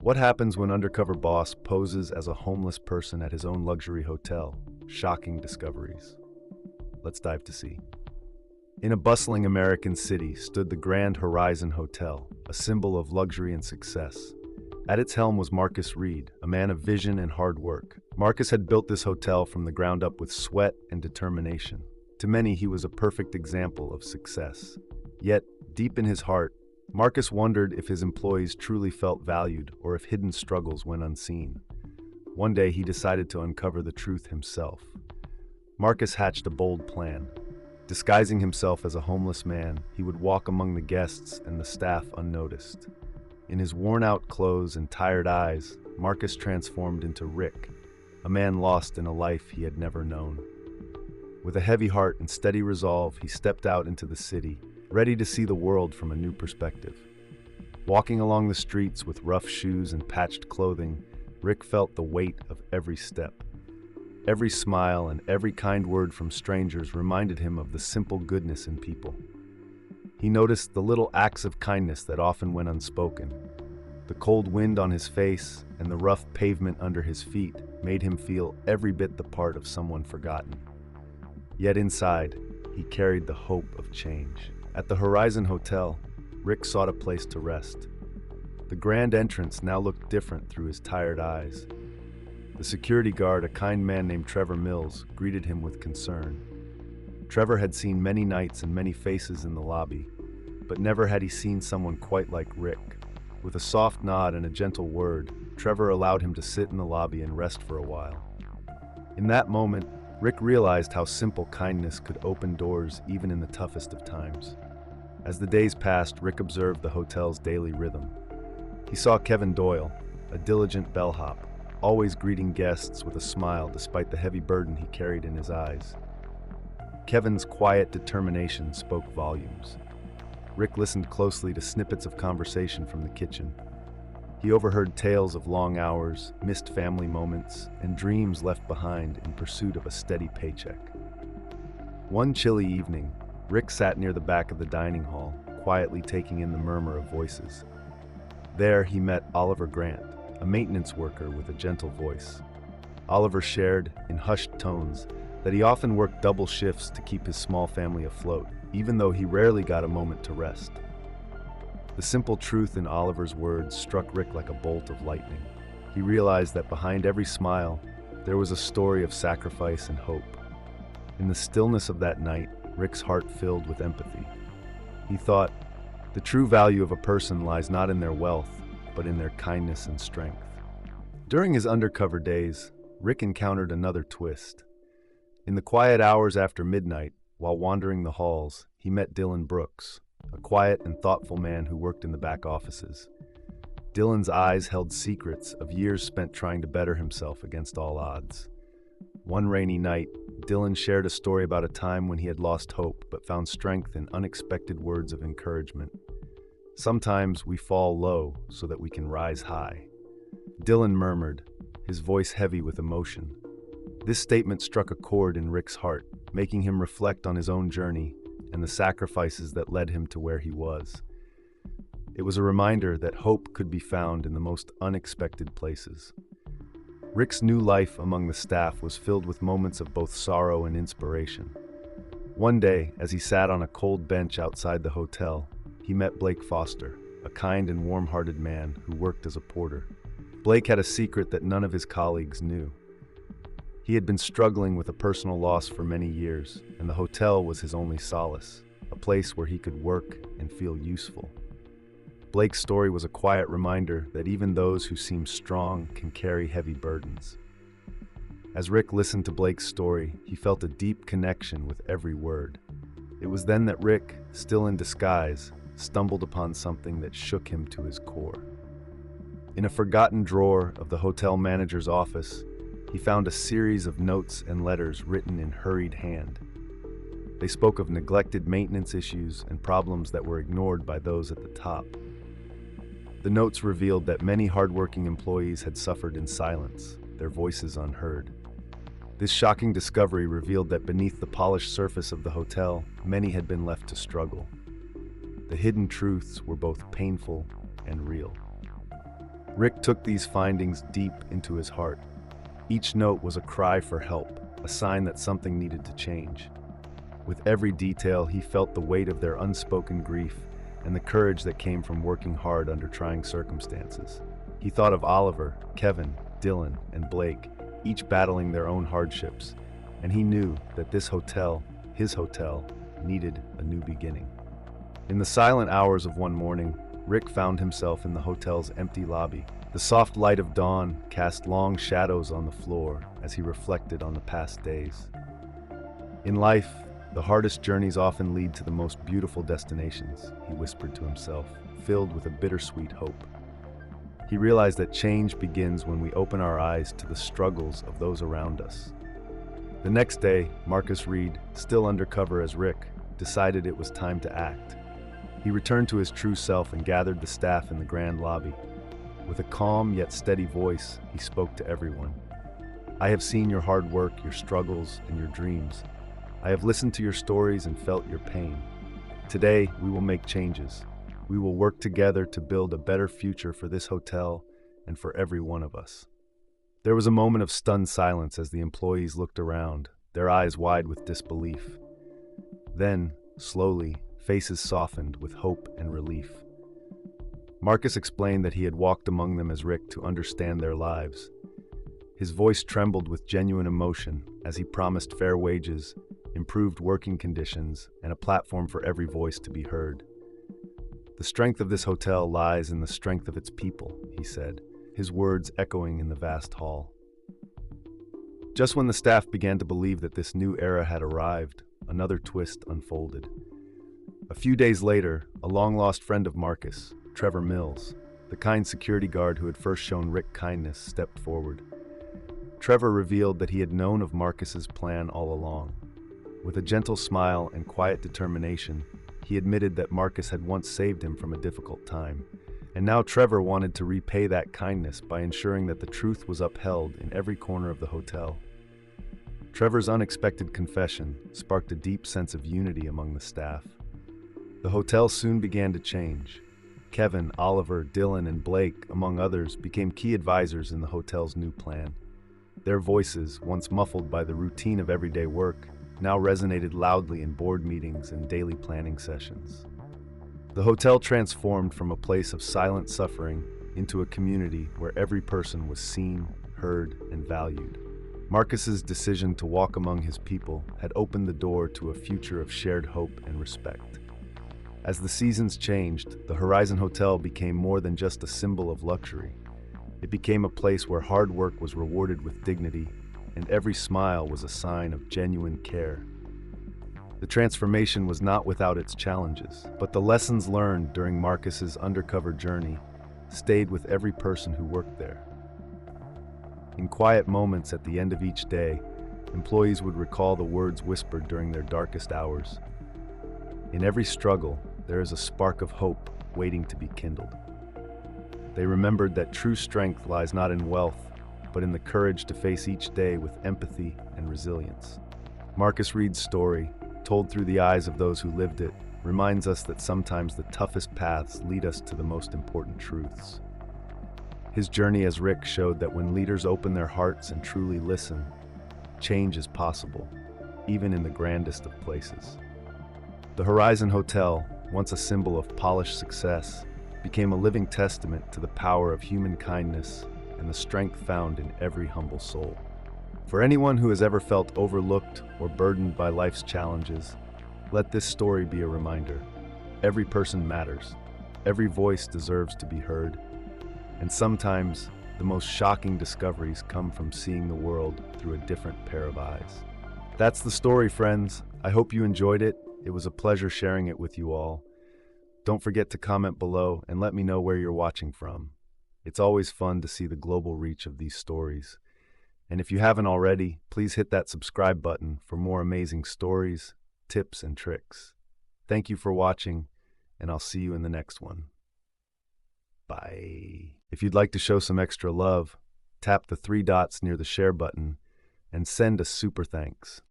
What happens when undercover boss poses as a homeless person at his own luxury hotel? Shocking discoveries. Let's dive to see. In a bustling American city stood the Grand Horizon Hotel, a symbol of luxury and success. At its helm was Marcus Reed, a man of vision and hard work. Marcus had built this hotel from the ground up with sweat and determination. To many, he was a perfect example of success. Yet, deep in his heart, Marcus wondered if his employees truly felt valued or if hidden struggles went unseen. One day, he decided to uncover the truth himself. Marcus hatched a bold plan. Disguising himself as a homeless man, he would walk among the guests and the staff unnoticed. In his worn-out clothes and tired eyes, Marcus transformed into Rick, a man lost in a life he had never known. With a heavy heart and steady resolve, he stepped out into the city, ready to see the world from a new perspective. Walking along the streets with rough shoes and patched clothing, Rick felt the weight of every step. Every smile and every kind word from strangers reminded him of the simple goodness in people. He noticed the little acts of kindness that often went unspoken. The cold wind on his face and the rough pavement under his feet made him feel every bit the part of someone forgotten. Yet inside, he carried the hope of change. At the Horizon Hotel, Rick sought a place to rest. The grand entrance now looked different through his tired eyes. The security guard, a kind man named Trevor Mills, greeted him with concern. Trevor had seen many nights and many faces in the lobby, but never had he seen someone quite like Rick. With a soft nod and a gentle word, Trevor allowed him to sit in the lobby and rest for a while. In that moment, Rick realized how simple kindness could open doors even in the toughest of times. As the days passed, Rick observed the hotel's daily rhythm. He saw Kevin Doyle, a diligent bellhop, always greeting guests with a smile despite the heavy burden he carried in his eyes. Kevin's quiet determination spoke volumes. Rick listened closely to snippets of conversation from the kitchen. He overheard tales of long hours, missed family moments, and dreams left behind in pursuit of a steady paycheck. One chilly evening, Rick sat near the back of the dining hall, quietly taking in the murmur of voices. There he met Oliver Grant, a maintenance worker with a gentle voice. Oliver shared, in hushed tones, that he often worked double shifts to keep his small family afloat, even though he rarely got a moment to rest. The simple truth in Oliver's words struck Rick like a bolt of lightning. He realized that behind every smile, there was a story of sacrifice and hope. In the stillness of that night, Rick's heart filled with empathy. He thought, the true value of a person lies not in their wealth, but in their kindness and strength. During his undercover days, Rick encountered another twist. In the quiet hours after midnight, while wandering the halls, he met Dylan Brooks, a quiet and thoughtful man who worked in the back offices. Dylan's eyes held secrets of years spent trying to better himself against all odds. One rainy night, Dylan shared a story about a time when he had lost hope but found strength in unexpected words of encouragement. Sometimes we fall low so that we can rise high. Dylan murmured, his voice heavy with emotion. This statement struck a chord in Rick's heart, making him reflect on his own journey and the sacrifices that led him to where he was. It was a reminder that hope could be found in the most unexpected places. Rick's new life among the staff was filled with moments of both sorrow and inspiration. One day, as he sat on a cold bench outside the hotel, he met Blake Foster, a kind and warm-hearted man who worked as a porter. Blake had a secret that none of his colleagues knew. He had been struggling with a personal loss for many years, and the hotel was his only solace, a place where he could work and feel useful. Blake's story was a quiet reminder that even those who seem strong can carry heavy burdens. As Rick listened to Blake's story, he felt a deep connection with every word. It was then that Rick, still in disguise, stumbled upon something that shook him to his core. In a forgotten drawer of the hotel manager's office, he found a series of notes and letters written in hurried hand. They spoke of neglected maintenance issues and problems that were ignored by those at the top. The notes revealed that many hardworking employees had suffered in silence, their voices unheard. This shocking discovery revealed that beneath the polished surface of the hotel, many had been left to struggle. The hidden truths were both painful and real. Rick took these findings deep into his heart. Each note was a cry for help, a sign that something needed to change. With every detail, he felt the weight of their unspoken grief and the courage that came from working hard under trying circumstances. He thought of Oliver, Kevin, Dylan, and Blake, each battling their own hardships, and he knew that this hotel, his hotel, needed a new beginning. In the silent hours of one morning, Rick found himself in the hotel's empty lobby. The soft light of dawn cast long shadows on the floor as he reflected on the past days. In life, the hardest journeys often lead to the most beautiful destinations, he whispered to himself, filled with a bittersweet hope. He realized that change begins when we open our eyes to the struggles of those around us. The next day, Marcus Reed, still undercover as Rick, decided it was time to act. He returned to his true self and gathered the staff in the grand lobby. With a calm yet steady voice, he spoke to everyone. "I have seen your hard work, your struggles, and your dreams. I have listened to your stories and felt your pain. Today, we will make changes. We will work together to build a better future for this hotel and for every one of us." There was a moment of stunned silence as the employees looked around, their eyes wide with disbelief. Then, slowly, faces softened with hope and relief. Marcus explained that he had walked among them as Rick to understand their lives. His voice trembled with genuine emotion as he promised fair wages, improved working conditions, and a platform for every voice to be heard. "The strength of this hotel lies in the strength of its people," he said, his words echoing in the vast hall. Just when the staff began to believe that this new era had arrived, another twist unfolded. A few days later, a long-lost friend of Marcus, Trevor Mills, the kind security guard who had first shown Rick kindness, stepped forward. Trevor revealed that he had known of Marcus's plan all along. With a gentle smile and quiet determination, he admitted that Marcus had once saved him from a difficult time, and now Trevor wanted to repay that kindness by ensuring that the truth was upheld in every corner of the hotel. Trevor's unexpected confession sparked a deep sense of unity among the staff. The hotel soon began to change. Kevin, Oliver, Dylan, and Blake, among others, became key advisors in the hotel's new plan. Their voices, once muffled by the routine of everyday work, now resonated loudly in board meetings and daily planning sessions. The hotel transformed from a place of silent suffering into a community where every person was seen, heard, and valued. Marcus's decision to walk among his people had opened the door to a future of shared hope and respect. As the seasons changed, the Horizon Hotel became more than just a symbol of luxury. It became a place where hard work was rewarded with dignity, and every smile was a sign of genuine care. The transformation was not without its challenges, but the lessons learned during Marcus's undercover journey stayed with every person who worked there. In quiet moments at the end of each day, employees would recall the words whispered during their darkest hours. "In every struggle, there is a spark of hope waiting to be kindled." They remembered that true strength lies not in wealth, but in the courage to face each day with empathy and resilience. Marcus Reed's story, told through the eyes of those who lived it, reminds us that sometimes the toughest paths lead us to the most important truths. His journey as Rick showed that when leaders open their hearts and truly listen, change is possible, even in the grandest of places. The Horizon Hotel, once a symbol of polished success, became a living testament to the power of human kindness and the strength found in every humble soul. For anyone who has ever felt overlooked or burdened by life's challenges, let this story be a reminder. Every person matters, every voice deserves to be heard, and sometimes the most shocking discoveries come from seeing the world through a different pair of eyes. That's the story, friends. I hope you enjoyed it. It was a pleasure sharing it with you all. Don't forget to comment below and let me know where you're watching from. It's always fun to see the global reach of these stories. And if you haven't already, please hit that subscribe button for more amazing stories, tips, and tricks. Thank you for watching, and I'll see you in the next one. Bye. If you'd like to show some extra love, tap the 3 dots near the share button and send a super thanks.